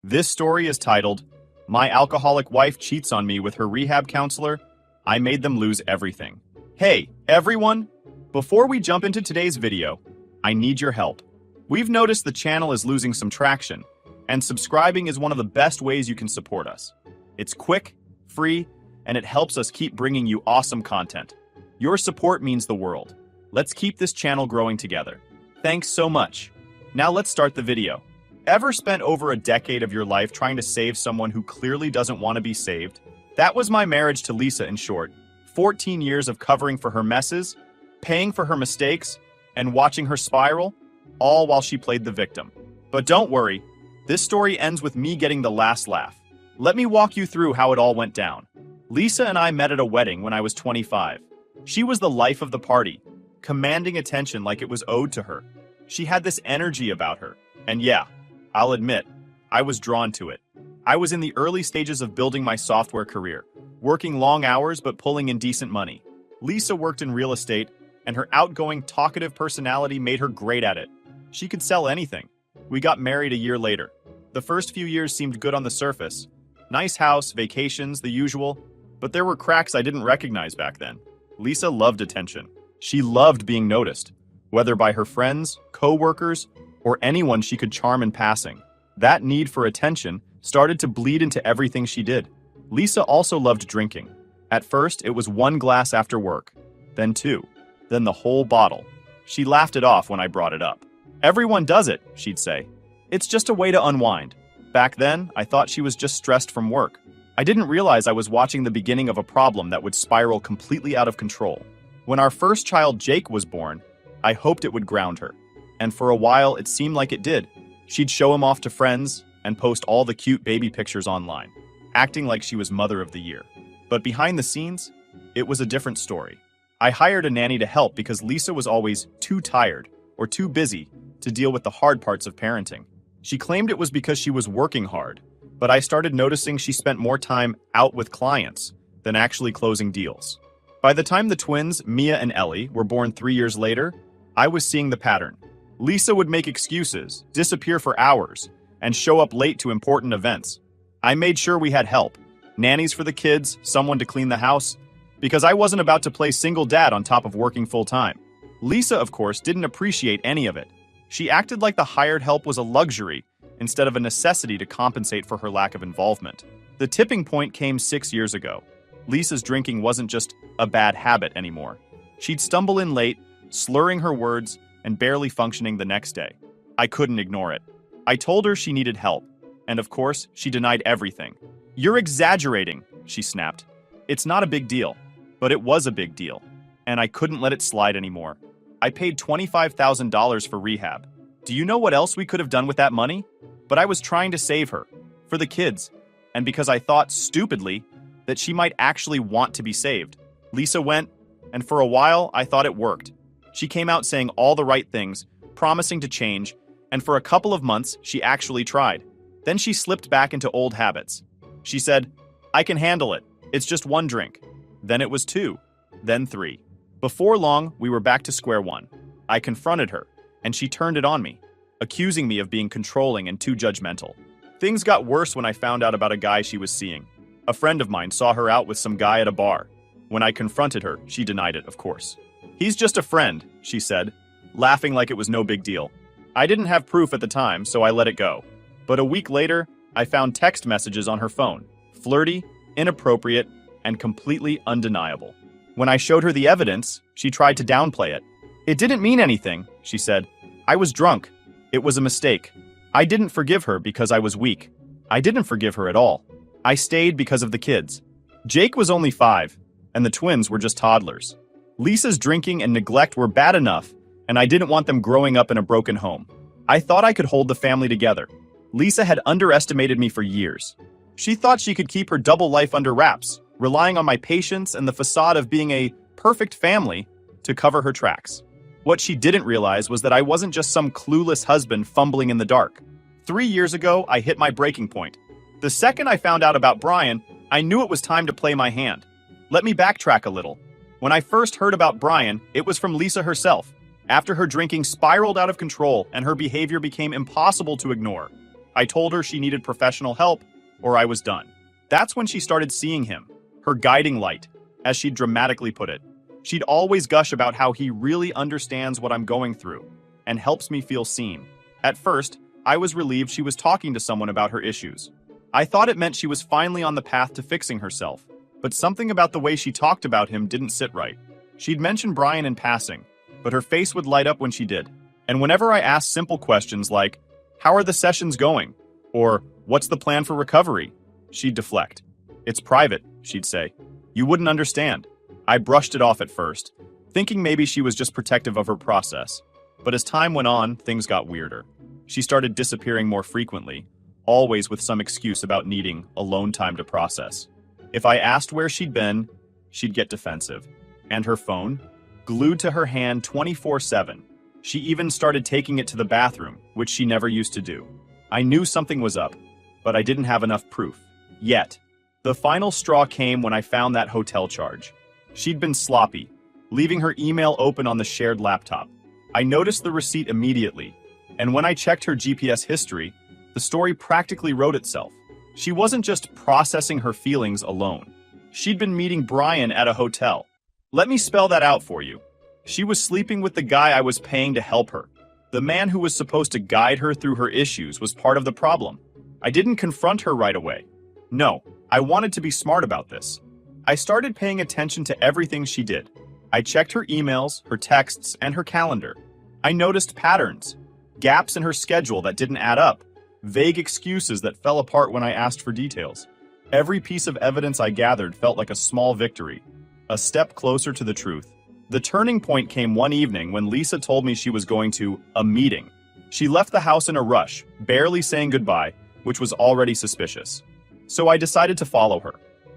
This story is titled, My Alcoholic Wife Cheats on Me with Her Rehab Counselor. I Made Them Lose Everything. Hey, everyone! Before we jump into today's video, I need your help. We've noticed the channel is losing some traction, and subscribing is one of the best ways you can support us. It's quick, free, and it helps us keep bringing you awesome content. Your support means the world. Let's keep this channel growing together. Thanks so much. Now let's start the video. Ever spent over a decade of your life trying to save someone who clearly doesn't want to be saved? That was my marriage to Lisa, in short. 14 years of covering for her messes, paying for her mistakes, and watching her spiral, all while she played the victim. But don't worry, this story ends with me getting the last laugh. Let me walk you through how it all went down. Lisa and I met at a wedding when I was 25. She was the life of the party, commanding attention like it was owed to her. She had this energy about her, and yeah, I'll admit, I was drawn to it. I was in the early stages of building my software career, working long hours but pulling in decent money. Lisa worked in real estate, and her outgoing, talkative personality made her great at it. She could sell anything. We got married a year later. The first few years seemed good on the surface. Nice house, vacations, the usual. But there were cracks I didn't recognize back then. Lisa loved attention. She loved being noticed, whether by her friends, co-workers, or anyone she could charm in passing. That need for attention started to bleed into everything she did. Lisa also loved drinking. At first, it was 1 glass after work, then 2, then the whole bottle. She laughed it off when I brought it up. Everyone does it, she'd say. It's just a way to unwind. Back then, I thought she was just stressed from work. I didn't realize I was watching the beginning of a problem that would spiral completely out of control. When our first child, Jake, was born, I hoped it would ground her. And for a while, it seemed like it did. She'd show him off to friends and post all the cute baby pictures online, acting like she was mother of the year. But behind the scenes, it was a different story. I hired a nanny to help because Lisa was always too tired or too busy to deal with the hard parts of parenting. She claimed it was because she was working hard, but I started noticing she spent more time out with clients than actually closing deals. By the time the twins, Mia and Ellie, were born 3 years later, I was seeing the pattern. Lisa would make excuses, disappear for hours, and show up late to important events. I made sure we had help, nannies for the kids, someone to clean the house, because I wasn't about to play single dad on top of working full-time. Lisa, of course, didn't appreciate any of it. She acted like the hired help was a luxury instead of a necessity to compensate for her lack of involvement. The tipping point came 6 years ago. Lisa's drinking wasn't just a bad habit anymore. She'd stumble in late, slurring her words, and barely functioning the next day. I couldn't ignore it. I told her she needed help, and of course, she denied everything. "You're exaggerating," she snapped. "It's not a big deal." But it was a big deal, and I couldn't let it slide anymore. I paid $25,000 for rehab. Do you know what else we could have done with that money? But I was trying to save her, for the kids, and because I thought, stupidly, that she might actually want to be saved. Lisa went, and for a while, I thought it worked. She came out saying all the right things, promising to change, and for a couple of months, she actually tried. Then she slipped back into old habits. She said, "I can handle it. It's just 1 drink." Then it was 2, then 3. Before long, we were back to square one. I confronted her, and she turned it on me, accusing me of being controlling and too judgmental. Things got worse when I found out about a guy she was seeing. A friend of mine saw her out with some guy at a bar. When I confronted her, she denied it, of course. "He's just a friend," she said, laughing like it was no big deal. I didn't have proof at the time, so I let it go. But a week later, I found text messages on her phone, flirty, inappropriate, and completely undeniable. When I showed her the evidence, she tried to downplay it. "It didn't mean anything," she said. "I was drunk. It was a mistake. I didn't forgive her because I was weak. I didn't forgive her at all. I stayed because of the kids." Jake was only 5, and the twins were just toddlers. Lisa's drinking and neglect were bad enough, and I didn't want them growing up in a broken home. I thought I could hold the family together. Lisa had underestimated me for years. She thought she could keep her double life under wraps, relying on my patience and the facade of being a perfect family to cover her tracks. What she didn't realize was that I wasn't just some clueless husband fumbling in the dark. 3 years ago, I hit my breaking point. The second I found out about Brian, I knew it was time to play my hand. Let me backtrack a little. When I first heard about Brian, it was from Lisa herself. After her drinking spiraled out of control and her behavior became impossible to ignore, I told her she needed professional help, or I was done. That's when she started seeing him, her guiding light, as she'd dramatically put it. She'd always gush about how he really understands what I'm going through and helps me feel seen. At first, I was relieved she was talking to someone about her issues. I thought it meant she was finally on the path to fixing herself, but something about the way she talked about him didn't sit right. She'd mention Brian in passing, but her face would light up when she did. And whenever I asked simple questions like, "How are the sessions going?" or "What's the plan for recovery?" she'd deflect. "It's private," she'd say. "You wouldn't understand." I brushed it off at first, thinking maybe she was just protective of her process. But as time went on, things got weirder. She started disappearing more frequently, always with some excuse about needing alone time to process. If I asked where she'd been, she'd get defensive. And her phone? Glued to her hand 24/7. She even started taking it to the bathroom, which she never used to do. I knew something was up, but I didn't have enough proof. Yet. The final straw came when I found that hotel charge. She'd been sloppy, leaving her email open on the shared laptop. I noticed the receipt immediately, and when I checked her GPS history, the story practically wrote itself. She wasn't just processing her feelings alone. She'd been meeting Brian at a hotel. Let me spell that out for you. She was sleeping with the guy I was paying to help her. The man who was supposed to guide her through her issues was part of the problem. I didn't confront her right away. No, I wanted to be smart about this. I started paying attention to everything she did. I checked her emails, her texts, and her calendar. I noticed patterns, gaps in her schedule that didn't add up, vague excuses that fell apart when I asked for details. Every piece of evidence I gathered felt like a small victory, a step closer to the truth. The turning point came one evening when Lisa told me she was going to a meeting. She left the house in a rush, barely saying goodbye, which was already suspicious. So I decided to follow her.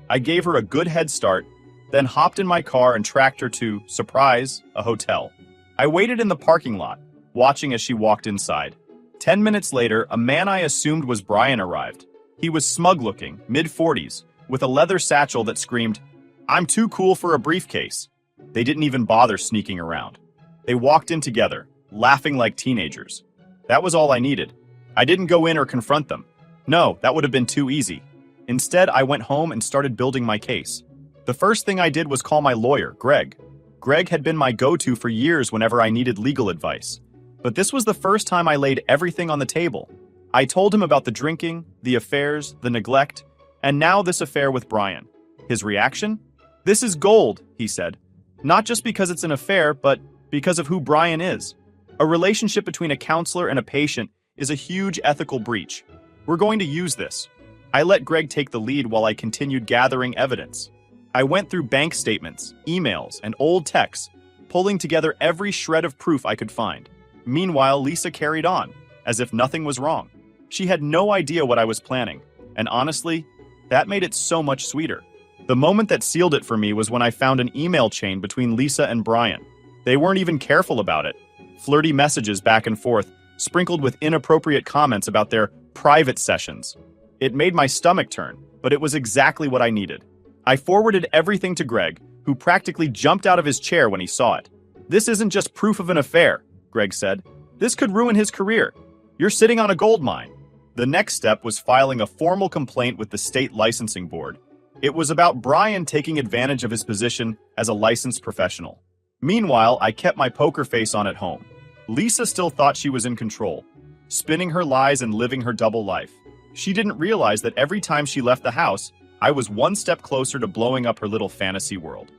I gave her a good head start, then hopped in my car and tracked her to, surprise, a hotel. I waited in the parking lot, watching as she walked inside. 10 minutes later, a man I assumed was Brian arrived. He was smug-looking, mid-40s, with a leather satchel that screamed, "I'm too cool for a briefcase." They didn't even bother sneaking around. They walked in together, laughing like teenagers. That was all I needed. I didn't go in or confront them. No, that would have been too easy. Instead, I went home and started building my case. The first thing I did was call my lawyer, Greg. Greg had been my go-to for years whenever I needed legal advice. But this was the first time I laid everything on the table. I told him about the drinking, the affairs, the neglect, and now this affair with Brian. His reaction? "This is gold," he said. "Not just because it's an affair, but because of who Brian is. A relationship between a counselor and a patient is a huge ethical breach. We're going to use this." I let Greg take the lead while I continued gathering evidence. I went through bank statements, emails, and old texts, pulling together every shred of proof I could find. Meanwhile, Lisa carried on, as if nothing was wrong. She had no idea what I was planning, and honestly, that made it so much sweeter. The moment that sealed it for me was when I found an email chain between Lisa and Brian. They weren't even careful about it. Flirty messages back and forth, sprinkled with inappropriate comments about their private sessions. It made my stomach turn, but it was exactly what I needed. I forwarded everything to Greg, who practically jumped out of his chair when he saw it. "This isn't just proof of an affair," Greg said. "This could ruin his career. You're sitting on a gold mine." The next step was filing a formal complaint with the state licensing board. It was about Brian taking advantage of his position as a licensed professional. Meanwhile, I kept my poker face on at home. Lisa still thought she was in control, spinning her lies and living her double life. She didn't realize that every time she left the house, I was one step closer to blowing up her little fantasy world.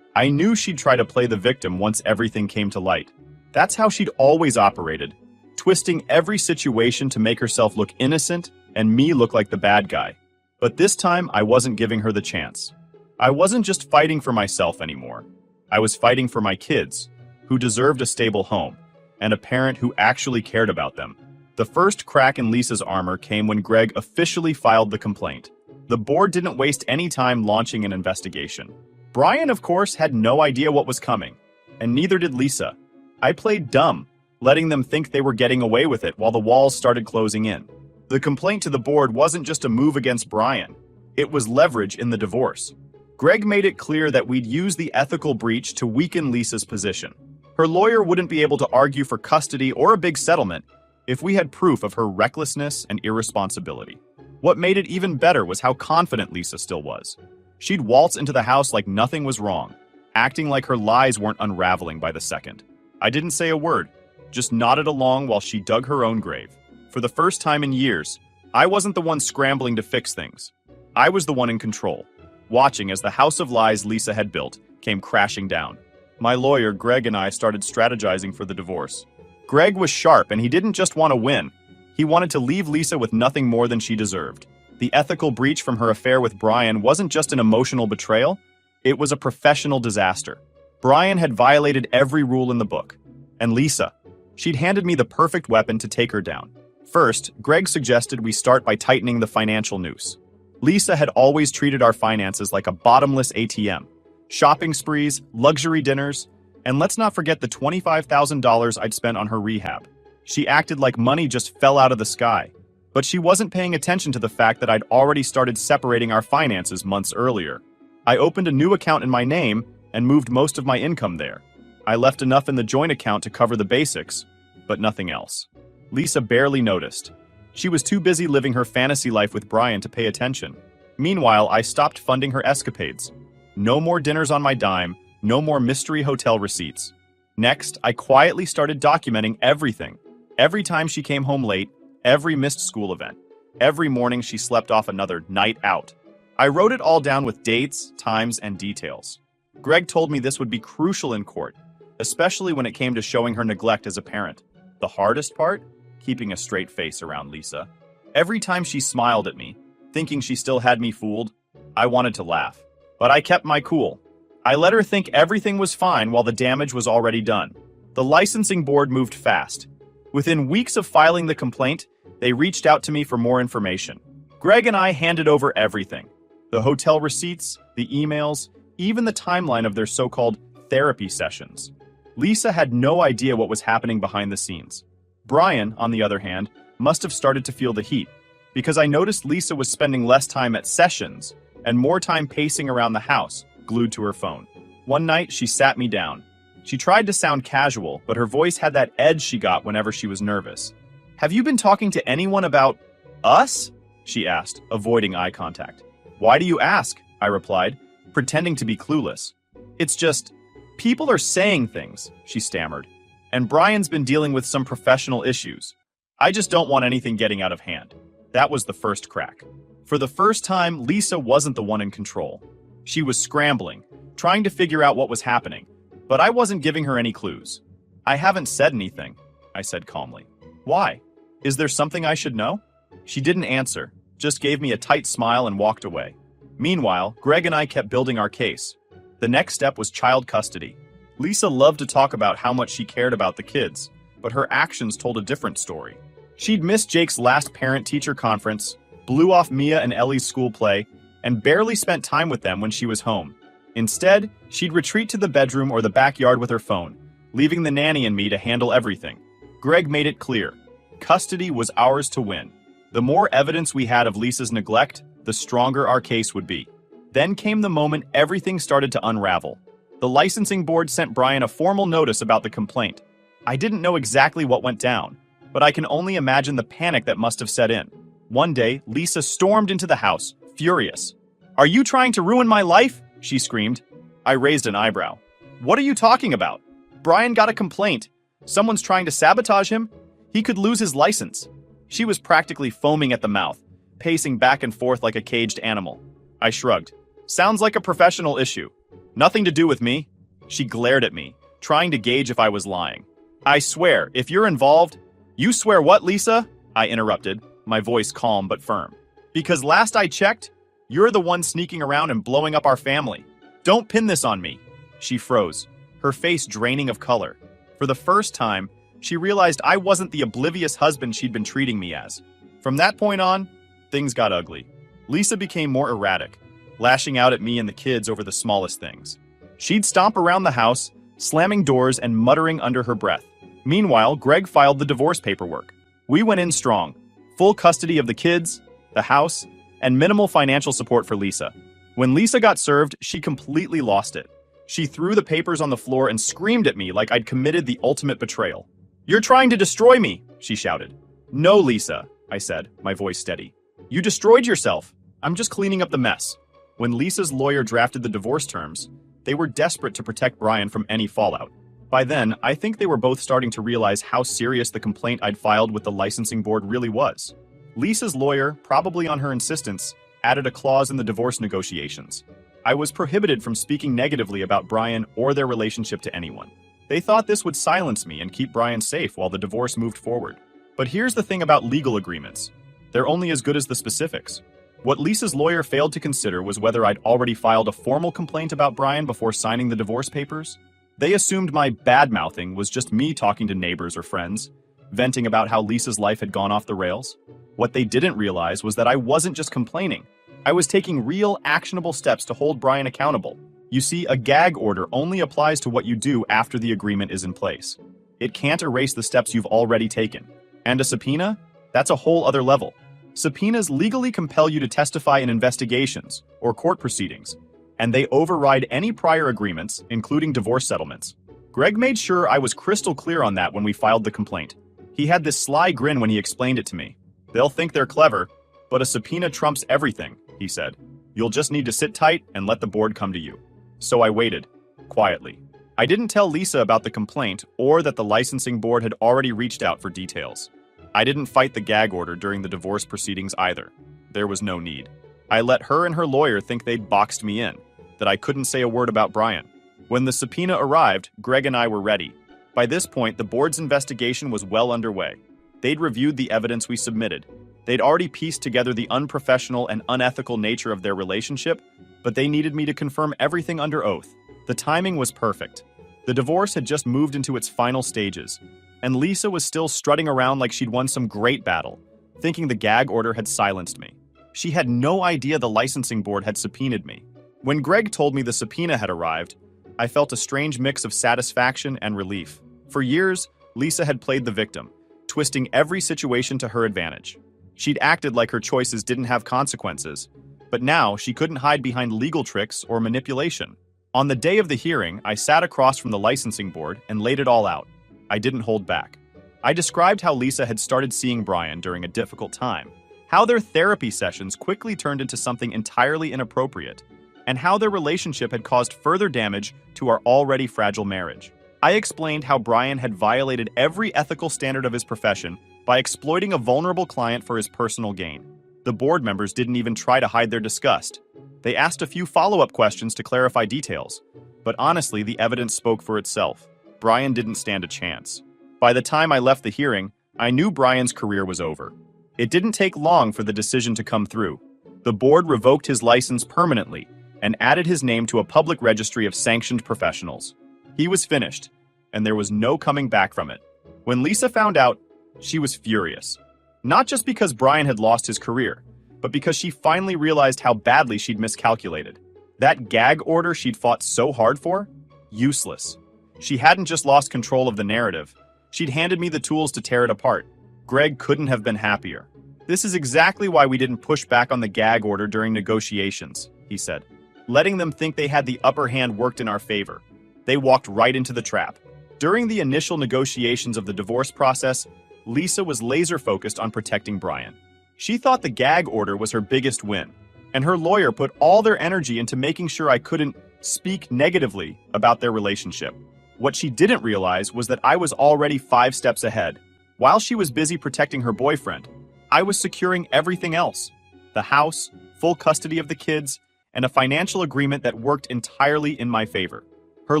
I knew she'd try to play the victim once everything came to light. That's how she'd always operated, twisting every situation to make herself look innocent and me look like the bad guy. But this time, I wasn't giving her the chance. I wasn't just fighting for myself anymore. I was fighting for my kids, who deserved a stable home, and a parent who actually cared about them. The first crack in Lisa's armor came when Greg officially filed the complaint. The board didn't waste any time launching an investigation. Brian, of course, had no idea what was coming, and neither did Lisa. I played dumb, letting them think they were getting away with it while the walls started closing in. The complaint to the board wasn't just a move against Brian. It was leverage in the divorce. Greg made it clear that we'd use the ethical breach to weaken Lisa's position. Her lawyer wouldn't be able to argue for custody or a big settlement, if we had proof of her recklessness and irresponsibility. What made it even better was how confident Lisa still was. She'd waltz into the house like nothing was wrong, acting like her lies weren't unraveling by the second. I didn't say a word, just nodded along while she dug her own grave. For the first time in years, I wasn't the one scrambling to fix things. I was the one in control, watching as the house of lies Lisa had built came crashing down. My lawyer, Greg, and I started strategizing for the divorce. Greg was sharp, and he didn't just want to win. He wanted to leave Lisa with nothing more than she deserved. The ethical breach from her affair with Brian wasn't just an emotional betrayal, it was a professional disaster. Brian had violated every rule in the book. And Lisa, she'd handed me the perfect weapon to take her down. First, Greg suggested we start by tightening the financial noose. Lisa had always treated our finances like a bottomless ATM. Shopping sprees, luxury dinners, and let's not forget the $25,000 I'd spent on her rehab. She acted like money just fell out of the sky. But she wasn't paying attention to the fact that I'd already started separating our finances months earlier. I opened a new account in my name and moved most of my income there. I left enough in the joint account to cover the basics, but nothing else. Lisa barely noticed. She was too busy living her fantasy life with Brian to pay attention. Meanwhile, I stopped funding her escapades. No more dinners on my dime, no more mystery hotel receipts. Next, I quietly started documenting everything. Every time she came home late, every missed school event, every morning she slept off another night out. I wrote it all down with dates, times, and details. Greg told me this would be crucial in court, especially when it came to showing her neglect as a parent. The hardest part? Keeping a straight face around Lisa. Every time she smiled at me, thinking she still had me fooled, I wanted to laugh. But I kept my cool. I let her think everything was fine while the damage was already done. The licensing board moved fast. Within weeks of filing the complaint, they reached out to me for more information. Greg and I handed over everything. The hotel receipts, the emails, even the timeline of their so-called therapy sessions. Lisa had no idea what was happening behind the scenes. Brian, on the other hand, must have started to feel the heat, because I noticed Lisa was spending less time at sessions and more time pacing around the house, glued to her phone. One night, she sat me down. She tried to sound casual, but her voice had that edge she got whenever she was nervous. "Have you been talking to anyone about us?" she asked, avoiding eye contact. "Why do you ask?" I replied, pretending to be clueless. "It's just, people are saying things," she stammered. "And Brian's been dealing with some professional issues. I just don't want anything getting out of hand." That was the first crack. For the first time, Lisa wasn't the one in control. She was scrambling, trying to figure out what was happening, but I wasn't giving her any clues. "I haven't said anything," I said calmly. "Why? Is there something I should know?" She didn't answer, just gave me a tight smile and walked away. Meanwhile, Greg and I kept building our case. The next step was child custody. Lisa loved to talk about how much she cared about the kids, but her actions told a different story. She'd missed Jake's last parent-teacher conference, blew off Mia and Ellie's school play, and barely spent time with them when she was home. Instead, she'd retreat to the bedroom or the backyard with her phone, leaving the nanny and me to handle everything. Greg made it clear. Custody was ours to win. The more evidence we had of Lisa's neglect, the stronger our case would be. Then came the moment everything started to unravel. The licensing board sent Brian a formal notice about the complaint. I didn't know exactly what went down, but I can only imagine the panic that must have set in. One day, Lisa stormed into the house, furious. "Are you trying to ruin my life?" she screamed. I raised an eyebrow. "What are you talking about? Brian got a complaint. Someone's trying to sabotage him. He could lose his license." She was practically foaming at the mouth, pacing back and forth like a caged animal. I shrugged. "Sounds like a professional issue. Nothing to do with me." She glared at me, trying to gauge if I was lying. "I swear, if you're involved—" "You swear what, Lisa?" I interrupted, my voice calm but firm. "Because last I checked, you're the one sneaking around and blowing up our family. Don't pin this on me." She froze, her face draining of color. For the first time, she realized I wasn't the oblivious husband she'd been treating me as. From that point on, things got ugly. Lisa became more erratic, lashing out at me and the kids over the smallest things. She'd stomp around the house, slamming doors and muttering under her breath. Meanwhile, Greg filed the divorce paperwork. We went in strong. Full custody of the kids, the house, and minimal financial support for Lisa. When Lisa got served, she completely lost it. She threw the papers on the floor and screamed at me like I'd committed the ultimate betrayal. "You're trying to destroy me. she shouted. No, Lisa, I said, my voice steady. You destroyed yourself. I'm just cleaning up the mess. When Lisa's lawyer drafted the divorce terms, they were desperate to protect Brian from any fallout. By then, I think they were both starting to realize how serious the complaint I'd filed with the licensing board really was. Lisa's lawyer, probably on her insistence, added a clause in the divorce negotiations. I was prohibited from speaking negatively about Brian or their relationship to anyone. They thought this would silence me and keep Brian safe while the divorce moved forward. But here's the thing about legal agreements. They're only as good as the specifics. What Lisa's lawyer failed to consider was whether I'd already filed a formal complaint about Brian before signing the divorce papers. They assumed my bad-mouthing was just me talking to neighbors or friends, venting about how Lisa's life had gone off the rails. What they didn't realize was that I wasn't just complaining. I was taking real, actionable steps to hold Brian accountable. You see, a gag order only applies to what you do after the agreement is in place. It can't erase the steps you've already taken. And a subpoena? That's a whole other level. Subpoenas legally compel you to testify in investigations or court proceedings, and they override any prior agreements, including divorce settlements. Greg made sure I was crystal clear on that when we filed the complaint. He had this sly grin when he explained it to me. They'll think they're clever, but a subpoena trumps everything, he said. You'll just need to sit tight and let the board come to you. So I waited, quietly. I didn't tell Lisa about the complaint or that the licensing board had already reached out for details. I didn't fight the gag order during the divorce proceedings either. There was no need. I let her and her lawyer think they'd boxed me in, that I couldn't say a word about Brian. When the subpoena arrived, Greg and I were ready. By this point, the board's investigation was well underway. They'd reviewed the evidence we submitted. They'd already pieced together the unprofessional and unethical nature of their relationship, but they needed me to confirm everything under oath. The timing was perfect. The divorce had just moved into its final stages, and Lisa was still strutting around like she'd won some great battle, thinking the gag order had silenced me. She had no idea the licensing board had subpoenaed me. When Greg told me the subpoena had arrived, I felt a strange mix of satisfaction and relief. For years, Lisa had played the victim, twisting every situation to her advantage. She'd acted like her choices didn't have consequences, but now she couldn't hide behind legal tricks or manipulation. On the day of the hearing, I sat across from the licensing board and laid it all out. I didn't hold back. I described how Lisa had started seeing Brian during a difficult time, how their therapy sessions quickly turned into something entirely inappropriate, and how their relationship had caused further damage to our already fragile marriage. I explained how Brian had violated every ethical standard of his profession by exploiting a vulnerable client for his personal gain. The board members didn't even try to hide their disgust. They asked a few follow-up questions to clarify details, but honestly, the evidence spoke for itself. Brian didn't stand a chance. By the time I left the hearing, I knew Brian's career was over. It didn't take long for the decision to come through. The board revoked his license permanently and added his name to a public registry of sanctioned professionals. He was finished, and there was no coming back from it. When Lisa found out, she was furious. Not just because Brian had lost his career, but because she finally realized how badly she'd miscalculated. That gag order she'd fought so hard for? Useless. She hadn't just lost control of the narrative. She'd handed me the tools to tear it apart. Greg couldn't have been happier. This is exactly why we didn't push back on the gag order during negotiations, he said. Letting them think they had the upper hand worked in our favor. They walked right into the trap. During the initial negotiations of the divorce process, Lisa was laser-focused on protecting Brian. She thought the gag order was her biggest win, and her lawyer put all their energy into making sure I couldn't speak negatively about their relationship. What she didn't realize was that I was already 5 steps ahead. While she was busy protecting her boyfriend, I was securing everything else. The house, full custody of the kids, and a financial agreement that worked entirely in my favor. Her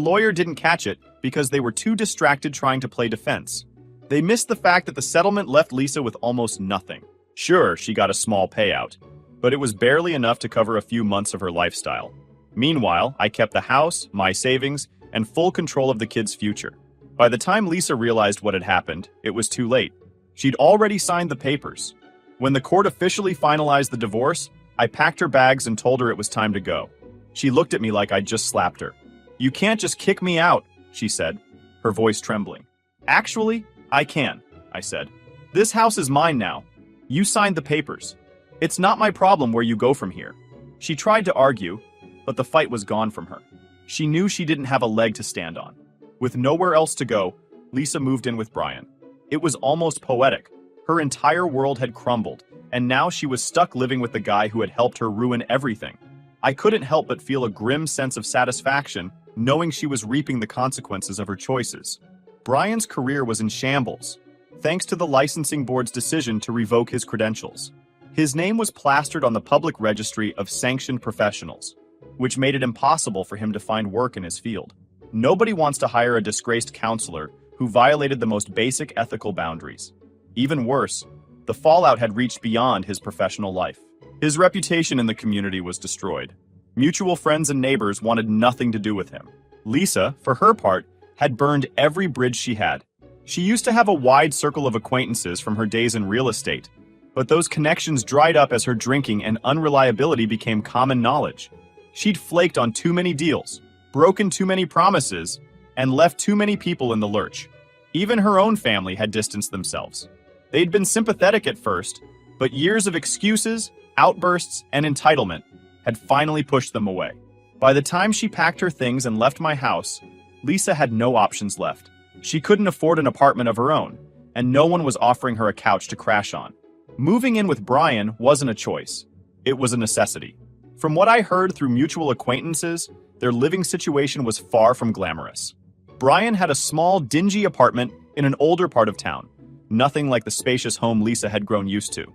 lawyer didn't catch it because they were too distracted trying to play defense. They missed the fact that the settlement left Lisa with almost nothing. Sure, she got a small payout, but it was barely enough to cover a few months of her lifestyle. Meanwhile, I kept the house, my savings, and full control of the kids' future. By the time Lisa realized what had happened, it was too late. She'd already signed the papers. When the court officially finalized the divorce, I packed her bags and told her it was time to go. She looked at me like I'd just slapped her. "You can't just kick me out," she said, her voice trembling. "Actually, I can," I said. "This house is mine now. You signed the papers. It's not my problem where you go from here." She tried to argue, but the fight was gone from her. She knew she didn't have a leg to stand on. With nowhere else to go, Lisa moved in with Brian. It was almost poetic. Her entire world had crumbled, and now she was stuck living with the guy who had helped her ruin everything. I couldn't help but feel a grim sense of satisfaction knowing she was reaping the consequences of her choices. Brian's career was in shambles, thanks to the licensing board's decision to revoke his credentials. His name was plastered on the public registry of sanctioned professionals, which made it impossible for him to find work in his field. Nobody wants to hire a disgraced counselor who violated the most basic ethical boundaries. Even worse, the fallout had reached beyond his professional life. His reputation in the community was destroyed. Mutual friends and neighbors wanted nothing to do with him. Lisa, for her part, had burned every bridge she had. She used to have a wide circle of acquaintances from her days in real estate, but those connections dried up as her drinking and unreliability became common knowledge. She'd flaked on too many deals, broken too many promises, and left too many people in the lurch. Even her own family had distanced themselves. They'd been sympathetic at first, but years of excuses, outbursts, and entitlement had finally pushed them away. By the time she packed her things and left my house, Lisa had no options left. She couldn't afford an apartment of her own, and no one was offering her a couch to crash on. Moving in with Brian wasn't a choice. It was a necessity. From what I heard through mutual acquaintances, their living situation was far from glamorous. Brian had a small, dingy apartment in an older part of town, nothing like the spacious home Lisa had grown used to.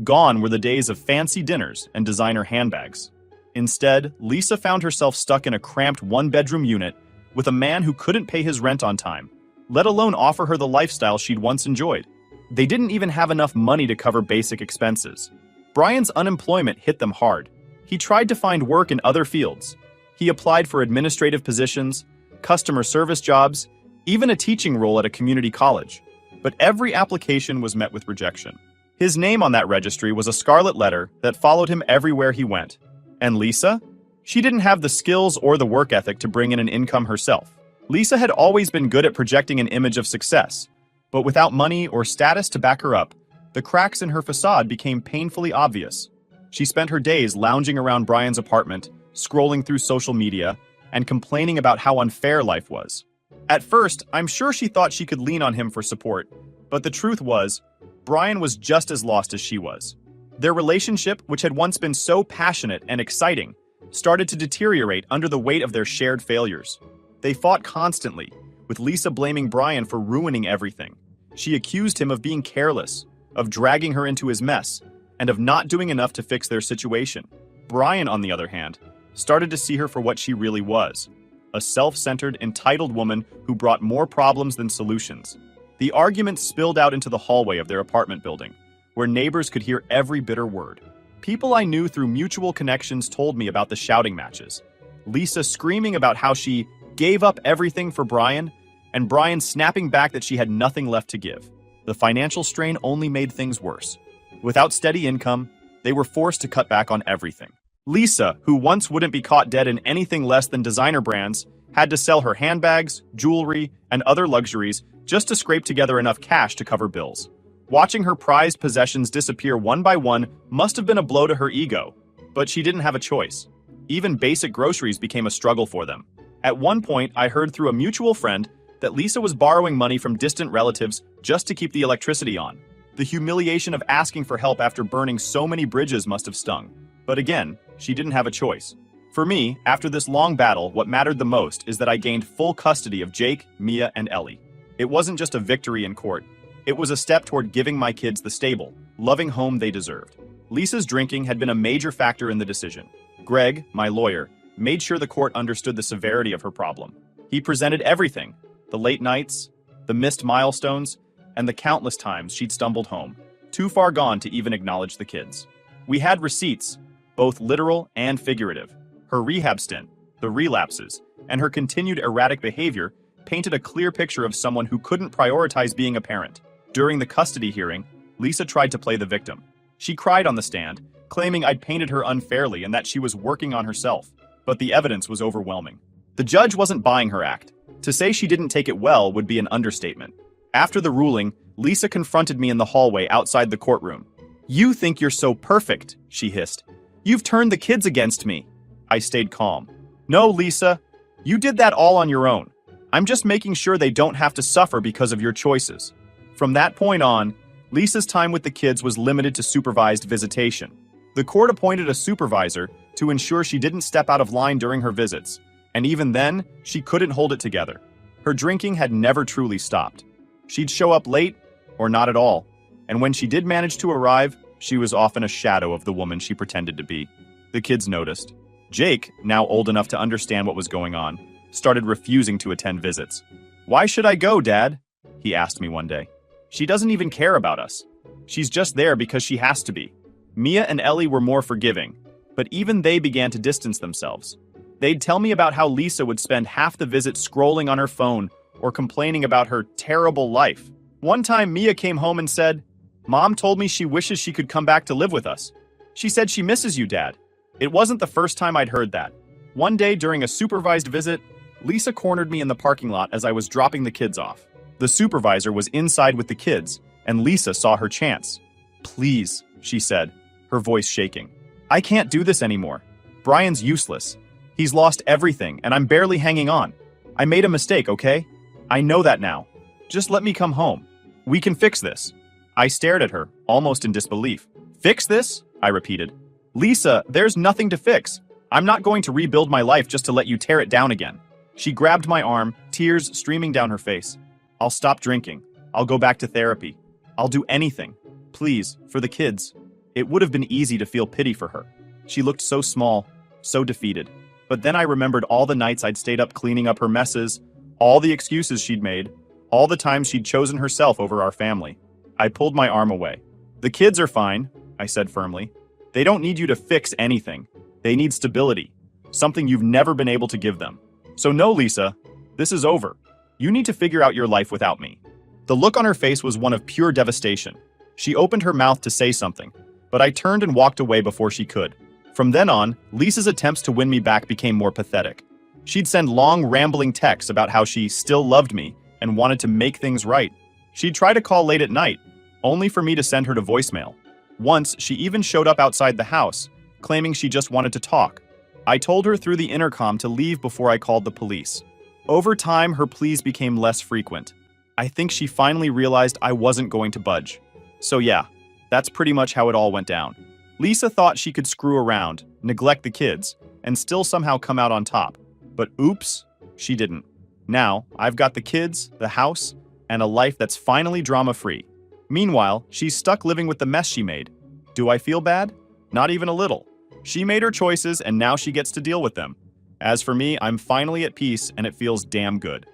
Gone were the days of fancy dinners and designer handbags. Instead, Lisa found herself stuck in a cramped one-bedroom unit with a man who couldn't pay his rent on time, let alone offer her the lifestyle she'd once enjoyed. They didn't even have enough money to cover basic expenses. Brian's unemployment hit them hard. He tried to find work in other fields. He applied for administrative positions, customer service jobs, even a teaching role at a community college. But every application was met with rejection. His name on that registry was a scarlet letter that followed him everywhere he went. And Lisa? She didn't have the skills or the work ethic to bring in an income herself. Lisa had always been good at projecting an image of success, but without money or status to back her up, the cracks in her facade became painfully obvious. She spent her days lounging around Brian's apartment, scrolling through social media, and complaining about how unfair life was. At first, I'm sure she thought she could lean on him for support, but the truth was, Brian was just as lost as she was. Their relationship, which had once been so passionate and exciting, started to deteriorate under the weight of their shared failures. They fought constantly, with Lisa blaming Brian for ruining everything. She accused him of being careless, of dragging her into his mess, and of not doing enough to fix their situation. Brian, on the other hand, started to see her for what she really was, a self-centered, entitled woman who brought more problems than solutions. The argument spilled out into the hallway of their apartment building, where neighbors could hear every bitter word. People I knew through mutual connections told me about the shouting matches. Lisa screaming about how she gave up everything for Brian, and Brian snapping back that she had nothing left to give. The financial strain only made things worse. Without steady income, they were forced to cut back on everything. Lisa, who once wouldn't be caught dead in anything less than designer brands, had to sell her handbags, jewelry, and other luxuries just to scrape together enough cash to cover bills. Watching her prized possessions disappear one by one must have been a blow to her ego, but she didn't have a choice. Even basic groceries became a struggle for them. At one point, I heard through a mutual friend that Lisa was borrowing money from distant relatives just to keep the electricity on. The humiliation of asking for help after burning so many bridges must have stung. But again, she didn't have a choice. For me, after this long battle, what mattered the most is that I gained full custody of Jake, Mia, and Ellie. It wasn't just a victory in court. It was a step toward giving my kids the stable, loving home they deserved. Lisa's drinking had been a major factor in the decision. Greg, my lawyer, made sure the court understood the severity of her problem. He presented everything: the late nights, the missed milestones, and the countless times she'd stumbled home, too far gone to even acknowledge the kids. We had receipts, both literal and figurative. Her rehab stint, the relapses, and her continued erratic behavior painted a clear picture of someone who couldn't prioritize being a parent. During the custody hearing, Lisa tried to play the victim. She cried on the stand, claiming I'd painted her unfairly and that she was working on herself, but the evidence was overwhelming. The judge wasn't buying her act. To say she didn't take it well would be an understatement. After the ruling, Lisa confronted me in the hallway outside the courtroom. "You think you're so perfect," she hissed. "You've turned the kids against me." I stayed calm. "No, Lisa, you did that all on your own. I'm just making sure they don't have to suffer because of your choices." From that point on, Lisa's time with the kids was limited to supervised visitation. The court appointed a supervisor to ensure she didn't step out of line during her visits, and even then, she couldn't hold it together. Her drinking had never truly stopped. She'd show up late, or not at all, and when she did manage to arrive, she was often a shadow of the woman she pretended to be. The kids noticed. Jake, now old enough to understand what was going on, started refusing to attend visits. "Why should I go, Dad?" he asked me one day. "She doesn't even care about us. She's just there because she has to be." Mia and Ellie were more forgiving, but even they began to distance themselves. They'd tell me about how Lisa would spend half the visit scrolling on her phone or complaining about her terrible life. One time, Mia came home and said, "Mom told me she wishes she could come back to live with us. She said she misses you, Dad." It wasn't the first time I'd heard that. One day during a supervised visit, Lisa cornered me in the parking lot as I was dropping the kids off. The supervisor was inside with the kids, and Lisa saw her chance. "Please," she said, her voice shaking. "I can't do this anymore. Brian's useless. He's lost everything, and I'm barely hanging on. I made a mistake, okay? I know that now. Just let me come home. We can fix this." I stared at her, almost in disbelief. "Fix this?" I repeated. "Lisa, there's nothing to fix. I'm not going to rebuild my life just to let you tear it down again." She grabbed my arm, tears streaming down her face. "I'll stop drinking. I'll go back to therapy. I'll do anything. Please, for the kids." It would have been easy to feel pity for her. She looked so small, so defeated. But then I remembered all the nights I'd stayed up cleaning up her messes, all the excuses she'd made, all the times she'd chosen herself over our family. I pulled my arm away. "The kids are fine," I said firmly. "They don't need you to fix anything. They need stability, something you've never been able to give them. So no, Lisa, this is over. You need to figure out your life without me." The look on her face was one of pure devastation. She opened her mouth to say something, but I turned and walked away before she could. From then on, Lisa's attempts to win me back became more pathetic. She'd send long, rambling texts about how she still loved me and wanted to make things right. She'd try to call late at night, only for me to send her to voicemail. Once, she even showed up outside the house, claiming she just wanted to talk. I told her through the intercom to leave before I called the police. Over time, her pleas became less frequent. I think she finally realized I wasn't going to budge. So yeah, that's pretty much how it all went down. Lisa thought she could screw around, neglect the kids, and still somehow come out on top. But oops, she didn't. Now, I've got the kids, the house, and a life that's finally drama-free. Meanwhile, she's stuck living with the mess she made. Do I feel bad? Not even a little. She made her choices, and now she gets to deal with them. As for me, I'm finally at peace, and it feels damn good.